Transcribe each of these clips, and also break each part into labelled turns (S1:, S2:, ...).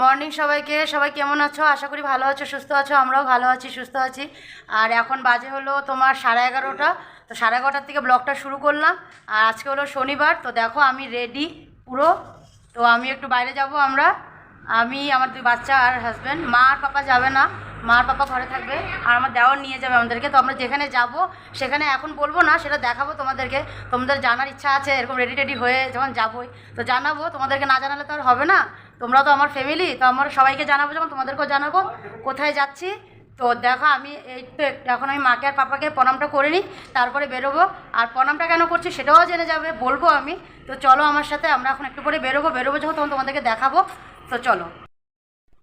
S1: Morning সবাইকে। সবাই কেমন আছো? আশা করি ভালো আছো, সুস্থ আছো। আমরাও ভালো আছি, সুস্থ আছি। আর এখন বাজে হলো তোমার 11:30। তো 11:30 থেকে ব্লগটা শুরু করলাম। আর আজকে হলো শনিবার। তো দেখো আমি রেডি পুরো। তো আমি একটু বাইরে যাব। আমি আমার 2 বাচ্চা আর হাজব্যান্ড। মা আর পাপা যাবে না, মা আর পাপা ঘরে থাকবে। আর আমার দেওয়ার নিয়ে যাবে আমাদেরকে। তো আমরা যেখানে যাব সেখানে এখন বলবো না, সেটা দেখাবো তোমাদেরকে। তোমাদের জানার ইচ্ছা আছে এরকম রেডি টেডি হয়ে যখন যাবোই, তো জানাবো। তোমাদেরকে না জানালে তো আর হবে না। তোমরা তো আমার ফ্যামিলি, তো আমার সবাইকে জানাবো যখন, তোমাদেরকেও জানাবো কোথায় যাচ্ছি। তো দেখো আমি এই তো এখন আমি মাকে আর পাপাকে প্রণামটা করে নিই, তারপরে বেরোবো। আর প্রণামটা কেন করছি সেটাও জেনে যাবে, বলবো আমি। তো চলো আমার সাথে, আমরা এখন একটু পরে বেরোবো যখন, তখন তোমাদেরকে দেখাবো। তো চলো।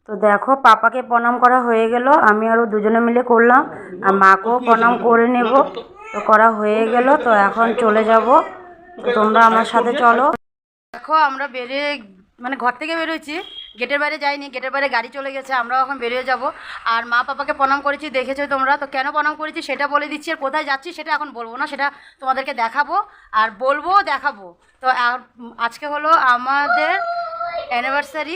S1: তো দেখো পাপাকে প্রণাম করা হয়ে গেল, আমি আরও দুজনে মিলে করলাম। আর মাকেও প্রণাম করে নেব। তো করা হয়ে গেল, তো এখন চলে যাব। তো তোমরা আমার সাথে চলো। দেখো আমরা বেরিয়ে মানে ঘর থেকে বেরোচ্ছি, গেটের বাইরে যাইনি, গেটের বাইরে গাড়ি চলে গেছে, আমরাও এখন বেরিয়ে যাব। আর মা পাপাকে প্রণাম করেছি, দেখেছো তোমরা। তো কেন প্রণাম করেছি সেটা বলে দিচ্ছি, আর কোথায় যাচ্ছি সেটা এখন বলবো না, সেটা তোমাদেরকে দেখাবো আর বলবো, দেখাবো। তো আজকে হলো আমাদের অ্যানিভার্সারি,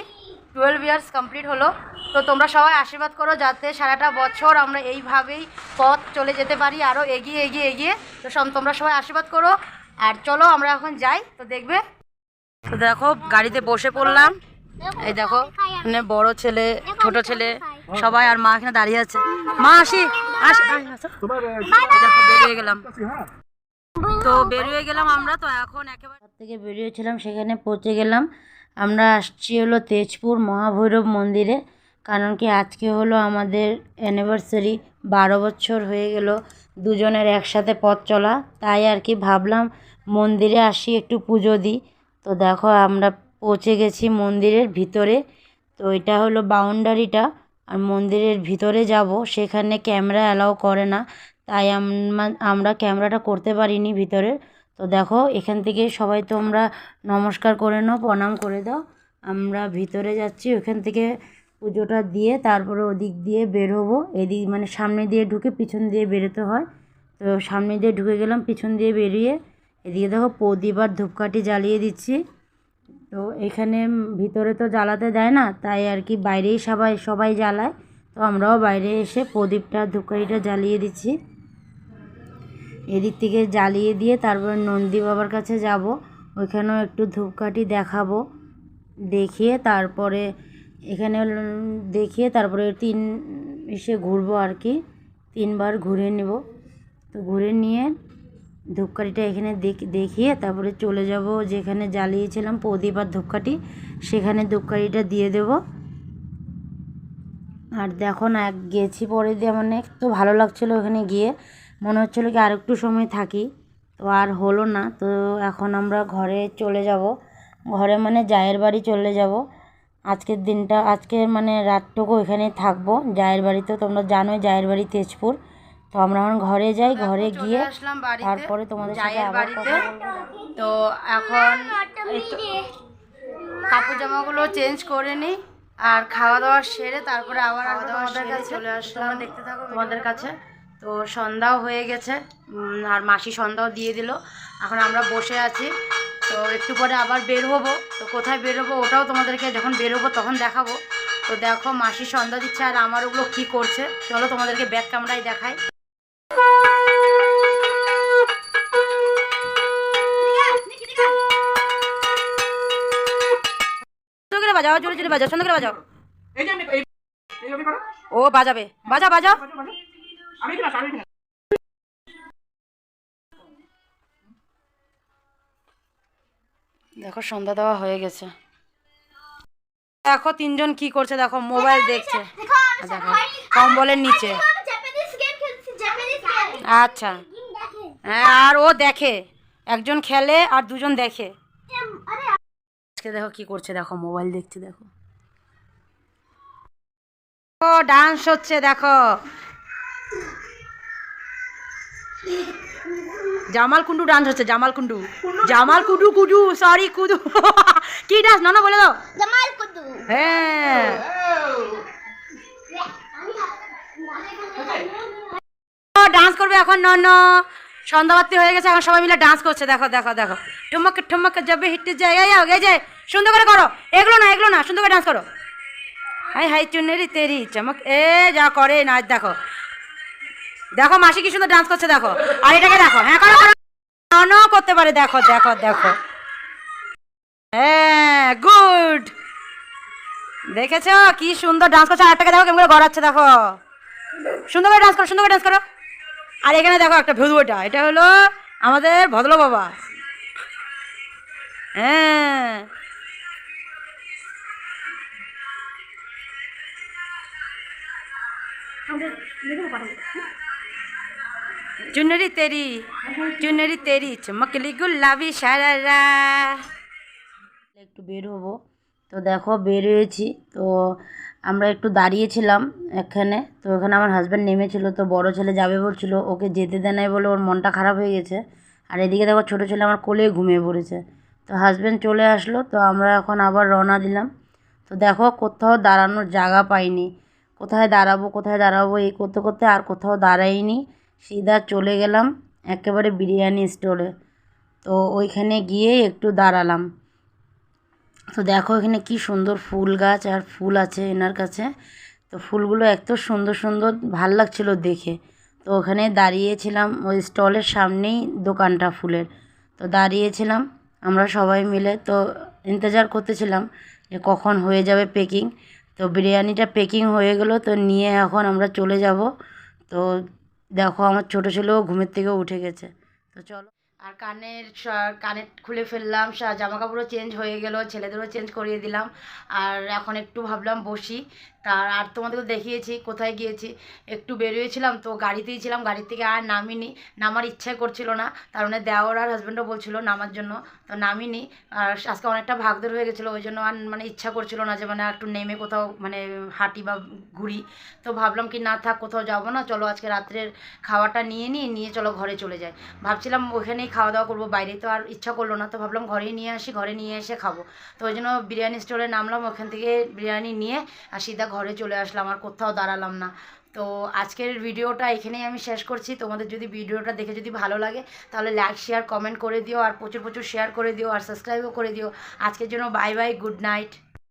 S1: 12 ইয়ার্স কমপ্লিট হলো। তো তোমরা সবাই আশীর্বাদ করো যাতে সারাটা বছর আমরা এইভাবেই পথ চলে যেতে পারি, আরও এগিয়ে এগিয়ে এগিয়ে। তো তোমরা সবাই আশীর্বাদ করো। আর চলো আমরা এখন যাই, তো দেখবে। তো দেখো গাড়িতে বসে পড়লাম। এই দেখো মানে বড় ছেলে, ছোট ছেলে সবাই, আর মা এখানে দাঁড়িয়ে আছে। মা আসি দেখো বেরিয়ে গেলাম। তো বেরিয়ে গেলাম আমরা। তো এখন একেবারে থেকে বেরিয়েছিলাম, সেখানে পৌঁছে গেলাম। আমরা আসছি হলো তেজপুর মহাভৈরব মন্দিরে, কারণ কি আজকে হলো আমাদের অ্যানিভার্সারি, 12 বছর হয়ে গেল দুজনের একসাথে পথ চলা। তাই আর কি ভাবলাম মন্দিরে আসি, একটু পুজো দিই। তো দেখো আমরা পৌঁছে গেছি মন্দিরের ভিতরে। তো এটা হলো বাউন্ডারিটা, আর মন্দিরের ভিতরে যাব, সেখানে ক্যামেরা অ্যালাউ করে না, তাই আমরা ক্যামেরাটা করতে পারিনি ভিতরে। তো দেখো এখান থেকে সবাই তোমরা নমস্কার করে নাও, প্রণাম করে দাও। আমরা ভিতরে যাচ্ছি, ওখান থেকে পুজোটা দিয়ে তারপরে ওদিক দিয়ে বের হবো। এদিক মানে সামনে দিয়ে ঢুকে পিছন দিয়ে বেরোতে হয়। তো সামনে দিয়ে ঢুকে গেলাম, পিছন দিয়ে বেরিয়ে এদিকে দেখো প্রদীপ আর ধূপকাঠি জ্বালিয়ে দিচ্ছি। তো এখানে ভিতরে তো জ্বালাতে দেয় না, তাই আর কি বাইরেই সবাই জ্বালায়। তো আমরাও বাইরে এসে প্রদীপটা ধূপকাঠিটা জ্বালিয়ে দিচ্ছি। এদিক থেকে জ্বালিয়ে দিয়ে তারপরে নন্দী বাবার কাছে যাব, ওইখানেও একটু ধূপকাঠি দেখাবো। দেখিয়ে তারপরে এখানে দেখিয়ে তারপরে এসে ঘুরবো আর কি, 3বার ঘুরে নেব। তো ঘুরে নিয়ে ধূপকাঠিটা এখানে দেখিয়ে তারপরে চলে যাব যেখানে জ্বালিয়েছিলাম প্রদীপ আর ধূপকাঠি, সেখানে ধূপকাঠিটা দিয়ে দেব। আর দেখো না গেছি পরে দিয়ে মানে তো ভালো লাগছিলো, ওখানে গিয়ে মনে হচ্ছিলো কি আর একটু সময় থাকি, তো আর হলো না। তো এখন আমরা ঘরে চলে যাব, ঘরে মানে জায়ের বাড়ি চলে যাব। আজকের দিনটা, আজকে মানে রাতটুকু ওইখানেই থাকবো জায়ের বাড়িতে। তোমরা জানোই জায়ের বাড়ি তেজপুর। তো আমরা এখন ঘরে যাই, ঘরে গিয়ে তারপরে তোমাদের সাথে আবার কথা বলবো। তো এখন কাপড় জামাগুলো চেঞ্জ করে নিই, আর খাওয়া দাওয়া সেরে তারপরে আবার আমাদের কাছে চলে আসলাম, দেখতে থাকো তোমাদের কাছে। তো সন্ধ্যাও হয়ে গেছে, আর মাসি সন্ধ্যাও দিয়ে দিল। এখন আমরা বসে আছি। তো একটু পরে আবার বের হবো। তো কোথায় বের হবো ওটাও তোমাদেরকে যখন বের হবো তখন দেখাবো। তো দেখো মাসি সন্ধ্যা দিচ্ছে, আর আমার ওগুলো কী করছে চলো তোমাদেরকে ব্যাক ক্যামেরায় দেখাই। বাজাও, জোরে জোরে বাজাও, সুন্দর করে বাজাও। ও বাজাবে, বাজাও বাজাও। দেখো সন্ধ্যা দেওয়া হয়ে গেছে। দেখো 3জন কি করছে, দেখো মোবাইল দেখছে, দেখো কম্বলের নিচে। আচ্ছা হ্যাঁ, আর ও দেখে, একজন খেলে আর 2জন দেখে। দেখো কি করছে, দেখো মোবাইল দেখছে, দেখো ও ডান্স হচ্ছে, দেখো জামাল কুন্ডু ডান্স হচ্ছে, Jamal Kundu kudu sorry Kudu কি ডান্স না বলে দাও, জামাল কুন্ডু। হ্যাঁ ডান্স করবে এখন। সন্ধ্যাবাতি হয়ে গেছে, এখন সবাই মিলে ডান্স করছে। দেখো দেখো দেখো, ঠুমক ঠুমক যাবে হিট যায়, এই যে সুন্দর করে করো, এগুলো না সুন্দর করে ডান্স করো। হাই হাই চুনেরি তেরি চমক এ যা করে নাচ দেখো, দেখো মাসি কি সুন্দর ডান্স করছে দেখো, আর এটাকে দেখো, হ্যাঁ করো করো, করতে পারে, দেখো দেখো দেখো, হ্যাঁ গুড, দেখেছো কি সুন্দর ডান্স করছে, আরেকটাকে দেখো কেমন করে গড়াচ্ছে দেখো, সুন্দর করে ডান্স করো, সুন্দর করে ডান্স করো। আর এখানে দেখো একটা ভেদুটা, এটা হলো আমাদের ভদ্র বাবা, হ্যাঁ চুনরি তেরি চমকলি গুলাবি সারারা। একটু বের হবো, তো দেখো বের হয়েছি, তো আমরা একটু দাঁড়িয়েছিলাম এখানে, তো ওখানে আমার হাজব্যান্ড নেমেছিল, তো বড় ছেলে যাবে বলছিল, ওকে যেতে দেয় নাই বলে ওর মনটা খারাপ হয়ে গেছে। আর এদিকে দেখো ছোটো ছেলে আমার কোলে ঘুমিয়ে পড়েছে, তো হাজব্যান্ড চলে আসলো, তো আমরা এখন আবার রওনা দিলাম। তো দেখো কোথাও দাঁড়ানোর জায়গা পাইনি, কোথায় দাঁড়াবো এই করতে করতে আর কোথাও দাঁড়াইনি, সিধা চলে গেলাম একেবারে বিরিয়ানি স্টলে, তো ওইখানে গিয়ে একটু দাঁড়ালাম। তো দেখো এখানে কি সুন্দর ফুল গাছ আর ফুল আছে এনার কাছে, তো ফুলগুলো এত সুন্দর সুন্দর ভাল লাগছিল দেখে, তো ওখানে দাঁড়িয়েছিলাম, ওই স্টলের সামনেই দোকানটা ফুলের, তো দাঁড়িয়েছিলাম আমরা সবাই মিলে, তো ইন্তজার করতেছিলাম যে কখন হয়ে যাবে পেকিং। তো বিরিয়ানিটা পেকিং হয়ে গেল, তো নিয়ে এখন আমরা চলে যাব। তো দেখো আমার ছোটো ছেলেও ঘুমের থেকে উঠে গেছে, তো চলো। আর কানের খুলে ফেললাম, জামা কাপড়ও চেঞ্জ হয়ে গেল, ছেলেদেরও চেঞ্জ করিয়ে দিলাম। আর এখন একটু ভাবলাম বসি, আর তোমাদেরকে দেখিয়েছি কোথায় গিয়েছি, একটু বেরিয়েছিলাম, তো গাড়িতেই ছিলাম, গাড়ির থেকে আর নামিনি, নামার ইচ্ছাই করছিল না, তার মানে দেওর আর হাজব্যান্ডও বলছিল নামার জন্য, তো নামিনি। আর আজকে অনেকটা ভাগদৌড় হয়ে গেছিলো, ওই জন্য আর মানে ইচ্ছা করছিল না যে মানে একটু নেমে কোথাও মানে হাঁটি বা ঘুরি। তো ভাবলাম কি না থাক, কোথাও যাবো না, চলো আজকে রাত্রের খাওয়াটা নিয়ে চলো ঘরে চলে যাই। ভাবছিলাম ওইখানেই খাওয়া দাওয়া করবো, বাইরে তো আর ইচ্ছা করলো না, তো ভাবলাম ঘরেই নিয়ে আসি, ঘরে নিয়ে এসে খাবো। তো ওই জন্য বিরিয়ানি স্টোরে নামলাম, ওখান থেকে বিরিয়ানি নিয়ে আর সিধা ঘরে চলে আসলাম, আর কোথাও দাঁড়ালাম না। তো আজকের ভিডিওটা এখানেই আমি শেষ করছি। তোমাদের যদি ভিডিওটা দেখে যদি ভালো লাগে তাহলে লাইক শেয়ার কমেন্ট করে দিও, আর প্রচুর প্রচুর শেয়ার করে দিও, আর সাবস্ক্রাইবও করে দিও। আজকের জন্য বাই বাই, গুড নাইট।